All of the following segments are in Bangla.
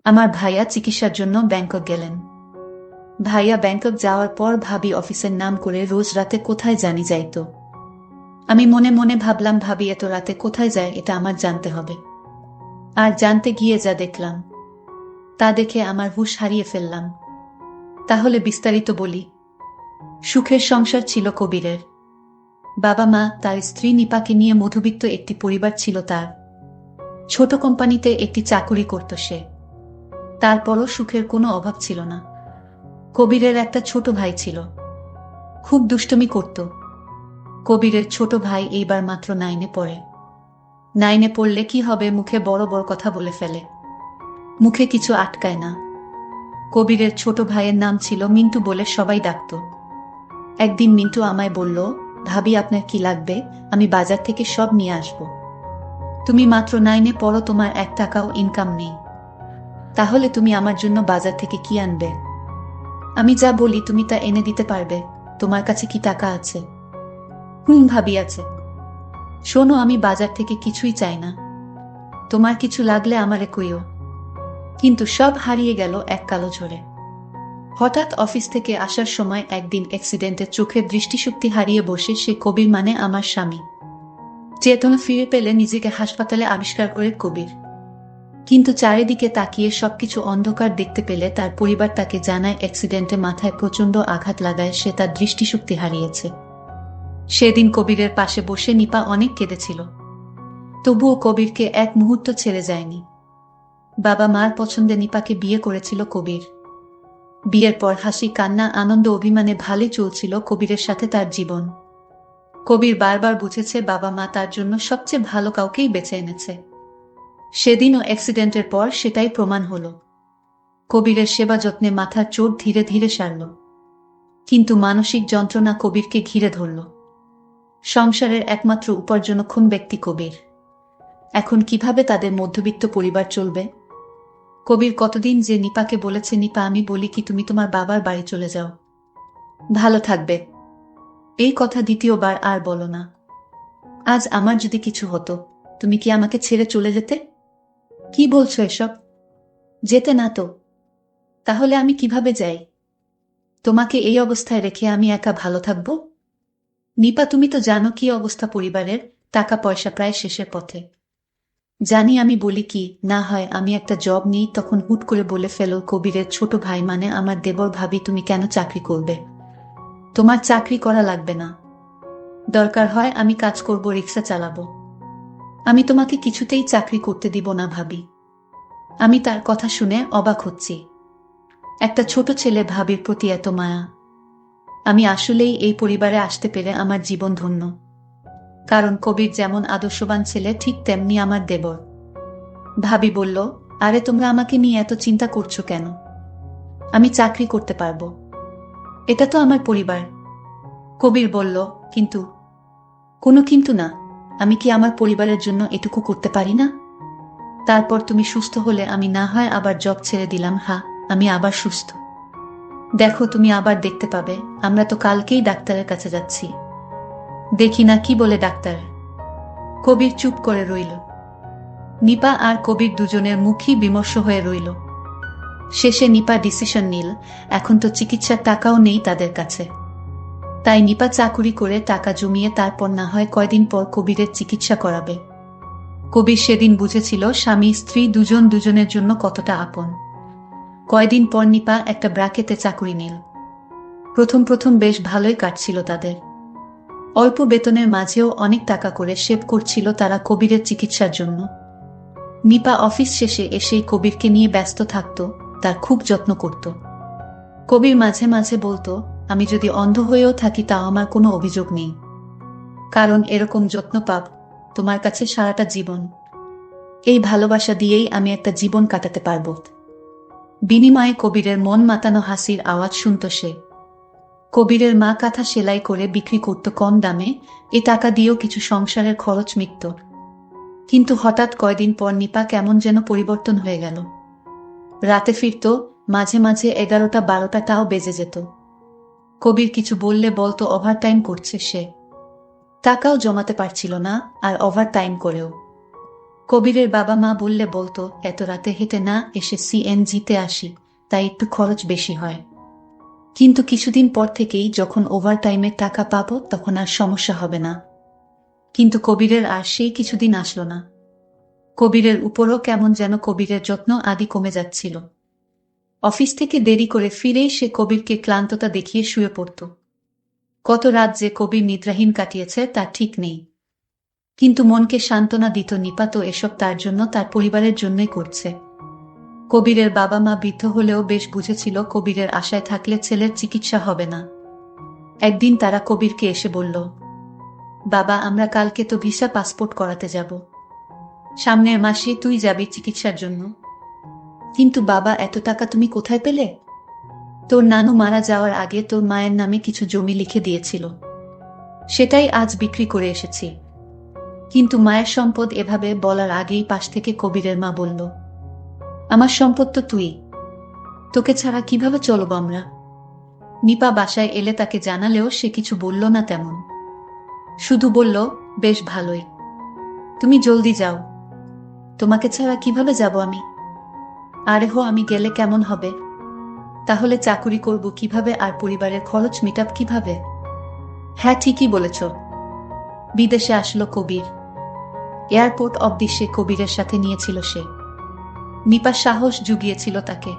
আমার ভাইয়া চিকিৎসার জন্য ব্যাংকক গেলেন। ভাইয়া ব্যাংকক যাওয়ার পর ভাবি অফিসের নাম করে রোজ রাতে কোথায় জানি যাইত। আমি মনে মনে ভাবলাম, ভাবি এত রাতে কোথায় যায় এটা আমার জানতে হবে। আর জানতে গিয়ে যা দেখলাম তা দেখে আমার হুঁশ হারিয়ে ফেললাম। তাহলে বিস্তারিত বলি। সুখের সংসার ছিল কবিরের। বাবা মা, তার স্ত্রী নিপাকে নিয়ে মধ্যবিত্ত একটি পরিবার ছিল তার। ছোট কোম্পানিতে একটি চাকুরি করত সে। তারপরও সুখের কোনো অভাব ছিল না। কবিরের একটা ছোট ভাই ছিল, খুব দুষ্টুমি করত। কবিরের ছোট ভাই এইবার মাত্র 9-এ পড়ে। 9-এ পড়লে কি হবে, মুখে বড় বড় কথা বলে ফেলে, মুখে কিছু আটকায় না। কবিরের ছোট ভাইয়ের নাম ছিল মিন্টু বলে সবাই ডাকত। একদিন মিন্টু আমায় বলল, ভাবি আপনার কি লাগবে, আমি বাজার থেকে সব নিয়ে আসব। তুমি মাত্র 9-এ পড়ো, তোমার 1 টাকাও ইনকাম নেই, তাহলে তুমি আমার জন্য বাজার থেকে কি আনবে? আমি যা বলি তুমি তা এনে দিতে পারবে? তোমার কাছে কি টাকা আছে? ভাবি আছে। শোনো, আমি বাজার থেকে কিছুই চাই না, তোমার কিছু লাগলে আমারে কইও। কিন্তু সব হারিয়ে গেল এক কালো ঝড়ে। হঠাৎ অফিস থেকে আসার সময় একদিন অ্যাক্সিডেন্টে চোখের দৃষ্টিশক্তি হারিয়ে বসে সে কবির, মানে আমার স্বামী। চেতনা ফিরে পেলে নিজেকে হাসপাতালে আবিষ্কার করে কবির। কিন্তু চারিদিকে তাকিয়ে সবকিছু অন্ধকার দেখতে পেলে তার পরিবার তাকে জানায় অ্যাক্সিডেন্টে মাথায় প্রচণ্ড আঘাত লাগায় সে তার দৃষ্টিশক্তি হারিয়েছে। সেদিন কবিরের পাশে বসে নিপা অনেক কেঁদেছিল। তবুও কবিরকে এক মুহূর্ত ছেড়ে যায়নি। বাবা মার পছন্দে নিপাকে বিয়ে করেছিল কবির। বিয়ের পর হাসি কান্না আনন্দ অভিমানে ভালোই চলছিল কবিরের সাথে তার জীবন। কবির বারবার বুঝেছে বাবা মা তার জন্য সবচেয়ে ভালো কাউকেই বেছে এনেছে। সেদিনও অ্যাক্সিডেন্টের পর সেটাই প্রমাণ হলো। কবিরের সেবা যত্নে মাথার চোট ধীরে ধীরে সারল, কিন্তু মানসিক যন্ত্রণা কবিরকে ঘিরে ধরল। সংসারের একমাত্র উপার্জনক্ষম ব্যক্তি কবির। এখন কিভাবে তাদের মধ্যবিত্ত পরিবার চলবে? কবির কতদিন যে নিপাকে বলেছে, নিপা আমি বলি কি তুমি তোমার বাবার বাড়ি চলে যাও, ভালো থাকবে। এই কথা দ্বিতীয়বার আর বলো না। আজ আমার যদি কিছু হতো, তুমি কি আমাকে ছেড়ে চলে যেতে? কি বলছো এসব? যেতে না তো? তাহলে আমি কিভাবে যাই? তোমাকে এই অবস্থায় রেখে আমি একা ভালো থাকবো? নিপা, তুমি তো জানো কি অবস্থা পরিবারের, টাকা পয়সা প্রায় শেষের পথে। জানি, আমি বলি কি না হয় আমি একটা জব নিই, তখন হুট করে বলে ফেলো কবিরের ছোট ভাই, মানে আমার দেবর, ভাবি তুমি কেন চাকরি করবে? তোমার চাকরি করা লাগবে না, দরকার হয় আমি কাজ করব, রিক্সা চালাবো। আমি তোমাকে কিছুতেই চাকরি করতে দিব না ভাবি। আমি তার কথা শুনে অবাক হচ্ছি। একটা ছোট ছেলে, ভাবির প্রতি এত মায়া। আমি আসলেই এই পরিবারে আসতে পেরে আমার জীবন ধন্য। কারণ কবির যেমন আদর্শবান ছেলে, ঠিক তেমনি আমার দেবর। ভাবি বলল, আরে তোমরা আমাকে নিয়ে এত চিন্তা করছো কেন? আমি চাকরি করতে পারবো, এটা তো আমার পরিবার। কবির বলল, কিন্তু? কোনো কিন্তু না, আমি কি আমার পরিবারের জন্য এটুকু করতে পারি না? তারপর তুমি সুস্থ হলে আমি না হয় আবার জব ছেড়ে দিলাম। হ্যাঁ, আমি আবার সুস্থ। দেখো, তুমি আবার দেখতে পাবে। আমরা তো কালকেই ডাক্তারের কাছে যাচ্ছি, দেখি না কি বলে ডাক্তার। কবির চুপ করে রইল। নিপা আর কবির দুজনের মুখই বিমর্ষ হয়ে রইল। শেষে নিপা ডিসিশন নিল, এখন তো চিকিৎসার টাকাও নেই তাদের কাছে। তাই নিপা চাকুরি করে টাকা জমিয়ে তারপর না হয় কয়দিন পর কবিরের চিকিৎসা করাবে। কবির সেদিন বুঝেছিল স্বামী স্ত্রী দুজন দুজনের জন্য কতটা আপন। কয়দিন পর নিপা একটা ব্র্যাকেটে চাকুরি নিল। প্রথম প্রথম বেশ ভালোই কাটছিল তাদের। অল্প বেতনের মাঝেও অনেক টাকা করে সেভ করছিল তারা কবিরের চিকিৎসার জন্য। নিপা অফিস শেষে এসেই কবিরকে নিয়ে ব্যস্ত থাকত, তার খুব যত্ন করত। কবির মাঝে মাঝে বলতো, আমি যদি অন্ধ হয়েও থাকি তাও আমার কোনো অভিযোগ নেই, কারণ এরকম যত্ন পাব তোমার কাছে সারাটা জীবন। এই ভালোবাসা দিয়েই আমি একটা জীবন কাটাতে পারব। বিনিময়ে কবিরের মন মাতানো হাসির আওয়াজ শুনত সে। কবিরের মা কাঁথা সেলাই করে বিক্রি করত কম দামে, এ টাকা দিয়েও কিছু সংসারের খরচ মিটত। কিন্তু হঠাৎ কয়দিন পর নিপা কেমন যেন পরিবর্তন হয়ে গেল। রাতে ফিরত, মাঝে মাঝে 11টা-12টাও বেজে যেত। কবির কিছু বললে বলতো ওভারটাইম করছে সে। টাকাও জমাতে পারছিল না, আর ওভারটাইম করেও কবিরের বাবা মা বললে বলতো, এত রাতে হেঁটে না এসে সিএনজিতে আসি, তাই একটু খরচ বেশি হয়। কিন্তু কিছুদিন পর থেকেই যখন ওভারটাইমের টাকা পাবো তখন আর সমস্যা হবে না। কিন্তু কবিরের আর সেই কিছুদিন আসলো না। কবিরের উপরও কেমন যেন কবিরের যত্ন আদি কমে যাচ্ছিল। অফিস থেকে দেরি করে ফিরেই সে কবিরকে ক্লান্ততা দেখিয়ে শুয়ে পড়ত। কত রাত যে কবির নিদ্রাহীন কাটিয়েছে তার ঠিক নেই। কিন্তু মনকে সান্ত্বনা দিত নিপা তো এসব তার জন্য, তার পরিবারের জন্যই করছে। কবিরের বাবা মা বৃদ্ধ হলেও বেশ বুঝেছিল কবিরের আশায় থাকলে ছেলের চিকিৎসা হবে না। একদিন তারা কবিরকে এসে বলল, বাবা, আমরা কালকে তো ভিসা পাসপোর্ট করাতে যাব। সামনের মাসে তুই যাবি চিকিৎসার জন্য। কিন্তু বাবা, এত টাকা তুমি কোথায় পেলে? তোর নানু মারা যাওয়ার আগে তোর মায়ের নামে কিছু জমি লিখে দিয়েছিল, সেটাই আজ বিক্রি করে এসেছি। কিন্তু মায়ের সম্পদ এভাবে বলার আগেই পাশ থেকে কবিরের মা বলল, আমার সম্পদ তো তুই, তোকে ছাড়া কিভাবে চলব আমরা? নিপা বাসায় এলে তাকে জানালেও সে কিছু বলল না তেমন। শুধু বলল, বেশ ভালোই, তুমি জলদি যাও, তোমাকে ছাড়া কিভাবে যাব আমি? আরে হো, আমি গেলে কেমন হবে? তাহলে চাকুরি করব কিভাবে আর পরিবারের খরচ মিটাব কিভাবে? হ্যাঁ, ঠিকই বলেছ। বিদেশে আসলো কবির। এয়ারপোর্ট অব্দি সে কবিরের সাথে নিয়েছিল সে। নিপা সাহস জুগিয়েছিল তাকে।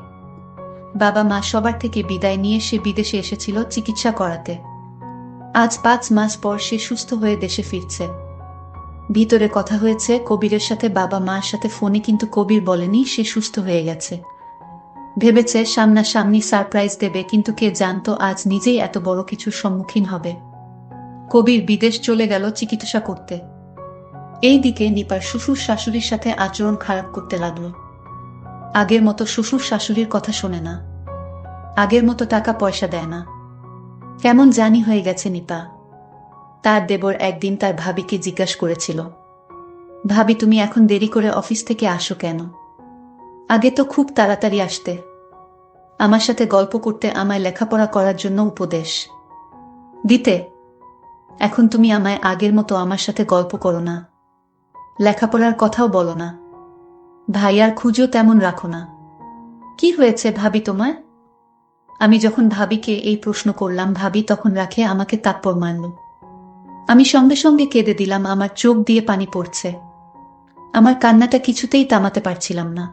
বাবা মা সবার থেকে বিদায় নিয়ে সে বিদেশে এসেছিল চিকিৎসা করাতে। আজ 5 মাস পর সে সুস্থ হয়ে দেশে ফিরছে। ভিতরে কথা হয়েছে কবিরের সাথে বাবা মার সাথে ফোনে, কিন্তু কবির বলেনি সে সুস্থ হয়ে গেছে। ভেবেছে সামনাসামনি সারপ্রাইজ দেবে, কিন্তু কে জানতো আজ নিজেই এত বড় কিছুর সম্মুখীন হবে। কবির বিদেশ চলে গেল চিকিৎসা করতে। এই দিকে নিপার শ্বশুর শাশুড়ির সাথে আচরণ খারাপ করতে লাগলো। আগের মতো শ্বশুর শাশুড়ির কথা শোনে না, আগের মতো টাকা পয়সা দেয় না। কেমন জানি হয়ে গেছে নিপা। তার দেবর একদিন তার ভাবিকে জিজ্ঞাসা করেছিল, ভাবি, তুমি এখন দেরি করে অফিস থেকে আসো কেন? আগে তো খুব তাড়াতাড়ি আসতে, আমার সাথে গল্প করতে, আমায় লেখাপড়া করার জন্য উপদেশ দিতে। এখন তুমি আমায় আগের মতো আমার সাথে গল্প করো না, লেখাপড়ার কথাও বলো না, ভাইয়ার খুঁজও তেমন রাখো না। কি হয়েছে ভাবি তোমার? আমি যখন ভাবিকে এই প্রশ্ন করলাম, ভাবি তখন রাখে আমাকে তাপ্পড় মারল। আমি সঙ্গে সঙ্গে কেঁদে দিলাম, আমার চোখ দিয়ে পানি পড়ছে। আমার কান্নাটা কিছুতেই থামাতে পারছিলাম না।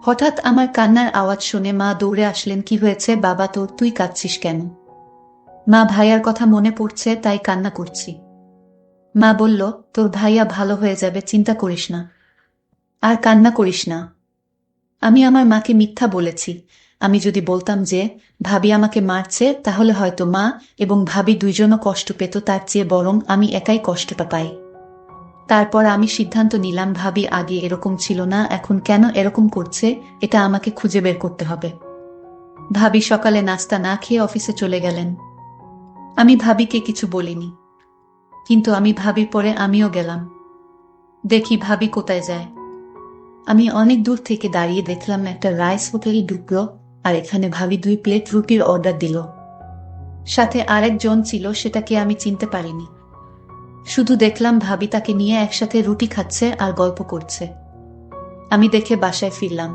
হঠাৎ আমার কান্নার আওয়াজ শুনে মা দৌড়ে আসলেন। কি হয়েছে বাবা তোর, তুই কাঁদছিস কেন? মা, ভাইয়ার কথা মনে পড়ছে তাই কান্না করছি। মা বলল, তোর ভাইয়া ভালো হয়ে যাবে, চিন্তা করিস না, আর কান্না করিস না। আমি আমার মাকে মিথ্যা বলেছি। আমি যদি বলতাম যে ভাবি আমাকে মারছে, তাহলে হয়তো মা এবং ভাবি দুইজনও কষ্ট পেত, তার চেয়ে বরং আমি একাই কষ্টটা পাই। তারপর আমি সিদ্ধান্ত নিলাম, ভাবি আগে এরকম ছিল না, এখন কেন এরকম করছে এটা আমাকে খুঁজে বের করতে হবে। ভাবি সকালে নাস্তা না খেয়ে অফিসে চলে গেলেন। আমি ভাবিকে কিছু বলিনি, কিন্তু আমি ভাবির পরে আমিও গেলাম। দেখি ভাবি কোথায় যায়। আমি অনেক দূর থেকে দাঁড়িয়ে দেখলাম একটা রাইস হোটেলে ঢুকলো, আর এখানে ভাবি 2 প্লেট রুটির অর্ডার দিল। সাথে আরেকজন ছিল, সেটাকে আমি চিনতে পারিনি। শুধু দেখলাম ভাবি তাকে নিয়ে একসাথে রুটি খাচ্ছে আর গল্প করছে। আমি দেখে বাসায় ফিরলাম।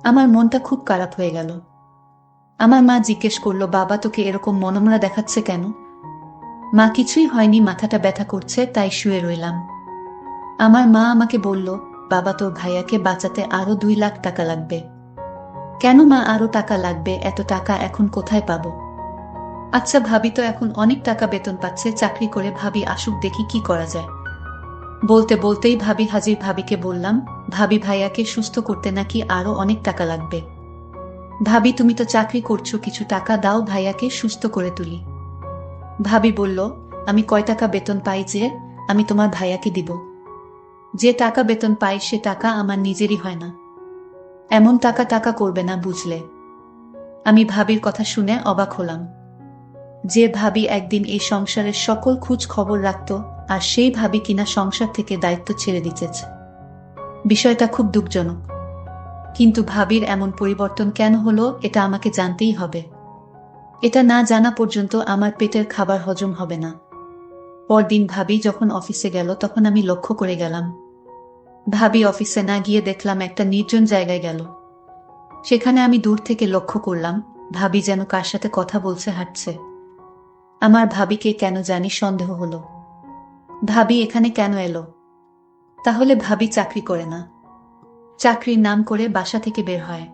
আমার মনটা খুব খারাপ হয়ে গেল। আমার মা জিজ্ঞেস করলো, বাবা তোকে এরকম মনমরা দেখাচ্ছে কেন? মা, কিছুই হয়নি, মাথাটা ব্যথা করছে তাই শুয়ে রইলাম। আমার মা আমাকে বলল, বাবা তোর ভাইয়াকে বাঁচাতে আরো 2 লাখ টাকা লাগবে। কেন মা, আরো টাকা লাগবে? এত টাকা এখন কোথায় পাবো? আচ্ছা, ভাবি তো এখন অনেক টাকা বেতন পাচ্ছে চাকরি করে, ভাবি আসুক দেখি কি করা যায়। বলতে বলতেই ভাবি হাজির। ভাবিকে বললাম, ভাবি ভাইয়াকে সুস্থ করতে নাকি আরো অনেক টাকা লাগবে। ভাবি তুমি তো চাকরি করছো, কিছু টাকা দাও, ভাইয়াকে সুস্থ করে তুলি। ভাবি বলল, আমি কয় টাকা বেতন পাই যে আমি তোমার ভাইয়াকে দিব? যে টাকা বেতন পাই সে টাকা আমার নিজেরই হয় না। এমন টাকা টাকা করবে না, বুঝলে? আমি ভাবির কথা শুনে অবাক হলাম। যে ভাবি একদিন এই সংসারের সকল খোঁজ খবর রাখত, আর সেই ভাবি কিনা সংসার থেকে দায়িত্ব ছেড়ে দিতেছে। বিষয়টা খুব দুঃখজনক। কিন্তু ভাবির এমন পরিবর্তন কেন হলো এটা আমাকে জানতেই হবে। এটা না জানা পর্যন্ত আমার পেটের খাবার হজম হবে না। পরদিন ভাবি যখন অফিসে গেল তখন আমি লক্ষ্য করে গেলাম ভাবি অফিসে না গিয়ে দেখলাম একটা নির্জন জায়গায় গেল। সেখানে আমি দূর থেকে লক্ষ্য করলাম ভাবি যেন কার সাথে কথা বলছে, হাঁটছে। আমার ভাবিকে কেন জানি সন্দেহ হলো। ভাবি এখানে কেন এলো? তাহলে ভাবি চাকরি করে না, চাকরির নাম করে বাসা থেকে বের হয়।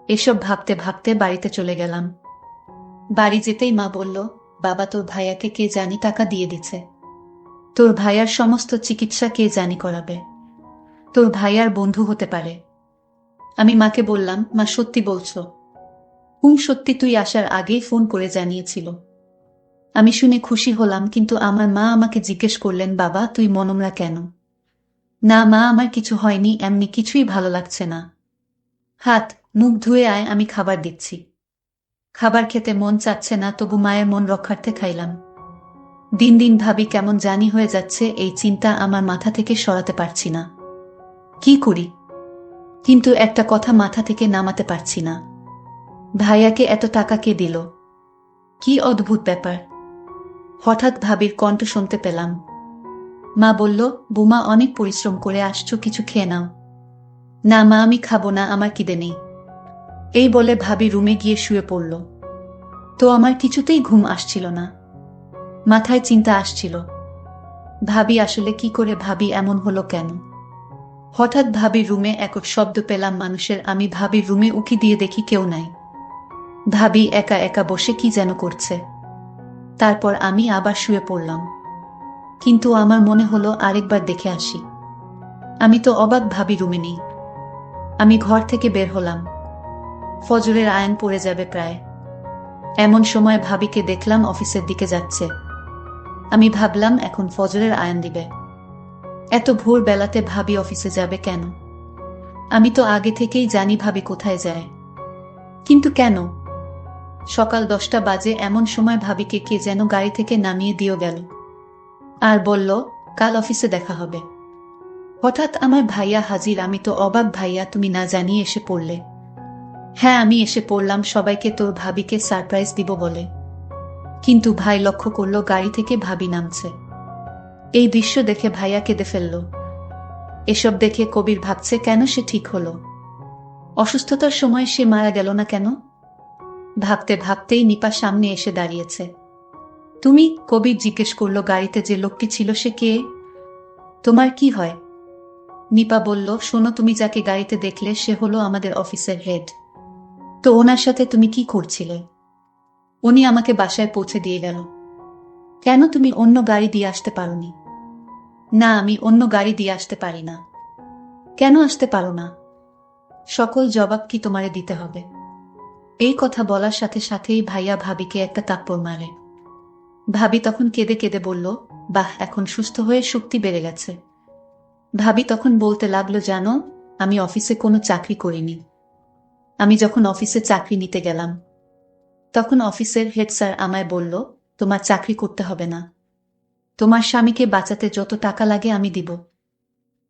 এসব ভাবতে ভাবতে বাড়িতে চলে গেলাম। বাড়ি যেতেই মা বলল, বাবা তোর ভাইয়াকে কে জানি টাকা দিয়ে দিচ্ছে, তোর ভাইয়ার সমস্ত চিকিৎসা কে জানি করাবে, তোর ভাইয়ার বন্ধু হতে পারে। আমি মাকে বললাম, মা সত্যি বলছো? সত্যি, তুই আসার আগেই ফোন করে জানিয়েছিল। আমি শুনে খুশি হলাম, কিন্তু আমার মা আমাকে জিজ্ঞেস করলেন, বাবা তুই মনমরা কেন? না মা, আমার কিছু হয়নি, এমনি কিছুই ভালো লাগছে না। হাত মুখ ধুয়ে আয়, আমি খাবার দিচ্ছি। খাবার খেতে মন চাচ্ছে না, তবু মায়ের মন রক্ষার্থে খাইলাম। দিন দিন ভাবি কেমন জানি হয়ে যাচ্ছে, এই চিন্তা আমার মাথা থেকে সরাতে পারছি না। কি করি? কিন্তু একটা কথা মাথা থেকে নামাতে পারছি না। ভাইয়াকে এত টাকা কে দিল? কি অদ্ভুত ব্যাপার। হঠাৎ ভাবির কণ্ঠ শুনতে পেলাম। মা বলল, বুমা অনেক পরিশ্রম করে আসছো, কিছু খেয়ে নাও। না মা, আমি খাবো না, আমার খিদে নেই। এই বলে ভাবি রুমে গিয়ে শুয়ে পড়ল। তো আমার কিছুতেই ঘুম আসছিল না, মাথায় চিন্তা আসছিল। ভাবি আসলে কি করে, ভাবি এমন হলো কেন? হঠাৎ ভাবির রুমে এক শব্দ পেলাম মানুষের। আমি ভাবির রুমে উকি দিয়ে দেখি কেউ নাই। ভাবি একা একা বসে কি যেন করছে। তারপর আমি আবার শুয়ে পড়লাম, কিন্তু আমার মনে হলো আরেকবার দেখে আসি। আমি তো অবাক, ভাবি রুমে নেই। আমি ঘর থেকে বের হলাম। ফজরের আয়ান পড়ে যাবে প্রায়। এমন সময় ভাবিকে দেখলাম অফিসের দিকে যাচ্ছে। আমি ভাবলাম এখন ফজরের আয়ান দিবে, এত ভোর বেলাতে ভাবি অফিসে যাবে কেন? আমি তো আগে থেকেই জানি ভাবি কোথায় যায়, কিন্তু কেন? সকাল 10টা বাজে, এমন সময় ভাবিকে কে যেন গাড়ি থেকে নামিয়ে দিয়ে গেল আর বলল, কাল অফিসে দেখা হবে। হঠাৎ আমার ভাইয়া হাজির। আমি তো অবাক, ভাইয়া তুমি না জানিয়ে এসে পড়লে? হ্যাঁ আমি এসে পড়লাম সবাইকে তোর ভাবিকে সারপ্রাইজ দিব বলে। কিন্তু ভাই লক্ষ্য করলো গাড়ি থেকে ভাবি নামছে। এই দৃশ্য দেখে ভাইয়া কেঁদে ফেলল। এসব দেখে কবির ভাবছে, কেন সে ঠিক হলো? অসুস্থতার সময় সে মারা গেল না কেন? ভাবতে ভাবতেই নিপা সামনে এসে দাঁড়িয়েছে। তুমি? কবির জিজ্ঞেস করলো, গাড়িতে যে লোকটি ছিল সে কে? তোমার কি হয়? নিপা বলল, শোনো, তুমি যাকে গাড়িতে দেখলে সে হলো আমাদের অফিসের হেড। তো ওনার সাথে তুমি কি করছিলে? উনি আমাকে বাসায় পৌঁছে দিয়ে গেল। কেন তুমি অন্য গাড়ি দিয়ে আসতে পারোনি? না, আমি অন্য গাড়ি দিয়ে আসতে পারি না। কেন আসতে পারো না? সকল জবাব কি তোমারে দিতে হবে? এই কথা বলার সাথে সাথেই ভাইয়া ভাবিকে একটা থাপ্পড় মারে। ভাবি তখন কেঁদে কেঁদে বলল, বাহ, এখন সুস্থ হয়ে শক্তি বেড়ে গেছে। ভাবি তখন বলতে লাগলো, জানো, আমি অফিসে কোনো চাকরি করিনি। আমি যখন অফিসে চাকরি নিতে গেলাম, তখন অফিসের হেড স্যার আমায় বলল, তোমার চাকরি করতে হবে না, তোমার স্বামীকে বাঁচাতে যত টাকা লাগে আমি দিব,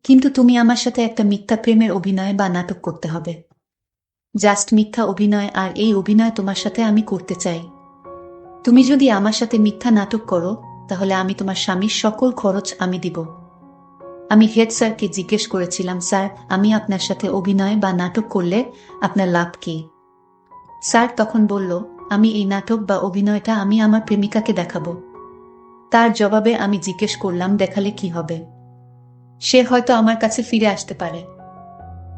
কিন্তু তুমি আমার সাথে একটা মিথ্যা প্রেমের অভিনয় বা নাটক করতে হবে। জাস্ট মিথ্যা অভিনয়, আর এই অভিনয় তোমার সাথে আমি করতে চাই। তুমি যদি আমার সাথে মিথ্যা নাটক করো, তাহলে আমি তোমার স্বামীর সকল খরচ আমি দিব। আমি হেড স্যারকে জিজ্ঞেস করেছিলাম, স্যার, আমি আপনার সাথে অভিনয় বা নাটক করলে আপনার লাভ কি? স্যার তখন বলল, আমি এই নাটক বা অভিনয়টা আমি আমার প্রেমিকাকে দেখাবো। তার জবাবে আমি জিজ্ঞেস করলাম, দেখালে কি হবে? সে হয়তো আমার কাছে ফিরে আসতে পারে।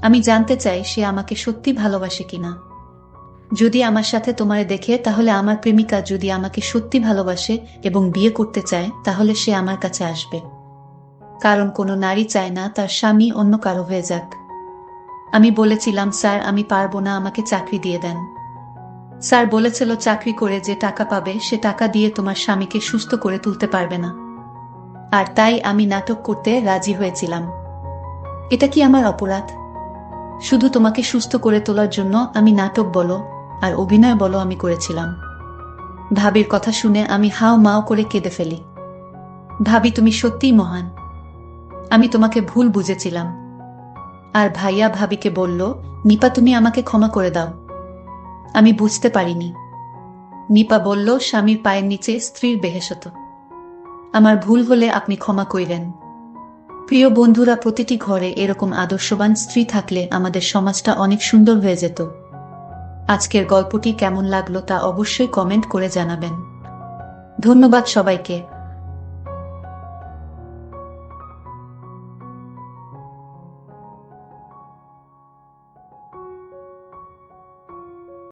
আমি জানতে চাই সে আমাকে সত্যি ভালোবাসে কিনা। যদি আমার সাথে তোমারে দেখে, তাহলে আমার প্রেমিকা যদি আমাকে সত্যি ভালোবাসে এবং বিয়ে করতে চায়, তাহলে সে আমার কাছে আসবে। কারণ কোনো নারী চায় না তার স্বামী অন্য কারো হয়ে যাক। আমি বলেছিলাম, স্যার আমি পারবো না, আমাকে চাকরি দিয়ে দেন। স্যার বলেছিল, চাকরি করে যে টাকা পাবে সে টাকা দিয়ে তোমার স্বামীকে সুস্থ করে তুলতে পারবে না। আর তাই আমি নাটক করতে রাজি হয়েছিলাম। এটা কি আমার অপরাধ? শুধু তোমাকে সুস্থ করে তোলার জন্য আমি নাটক বলো আর অভিনয় বলো আমি করেছিলাম। ভাবির কথা শুনে আমি হাও মাও করে কেঁদে ফেলি। ভাবি তুমি সত্যিই মহান, আমি তোমাকে ভুল বুঝেছিলাম। আর ভাইয়া ভাবিকে বলল, নিপা তুমি আমাকে ক্ষমা করে দাও, আমি বুঝতে পারিনি। নিপা বলল, স্বামীর পায়ের নিচে স্ত্রীর বেহেশত। আমার ভুল হলে আপনি ক্ষমা কইরেন। প্রিয় বন্ধুরা, প্রতিটি ঘরে এরকম আদর্শবান স্ত্রী থাকলে আমাদের সমাজটা অনেক সুন্দর হয়ে যেত। আজকের গল্পটি কেমন লাগলো তা অবশ্যই কমেন্ট করে জানাবেন। ধন্যবাদ সবাইকে।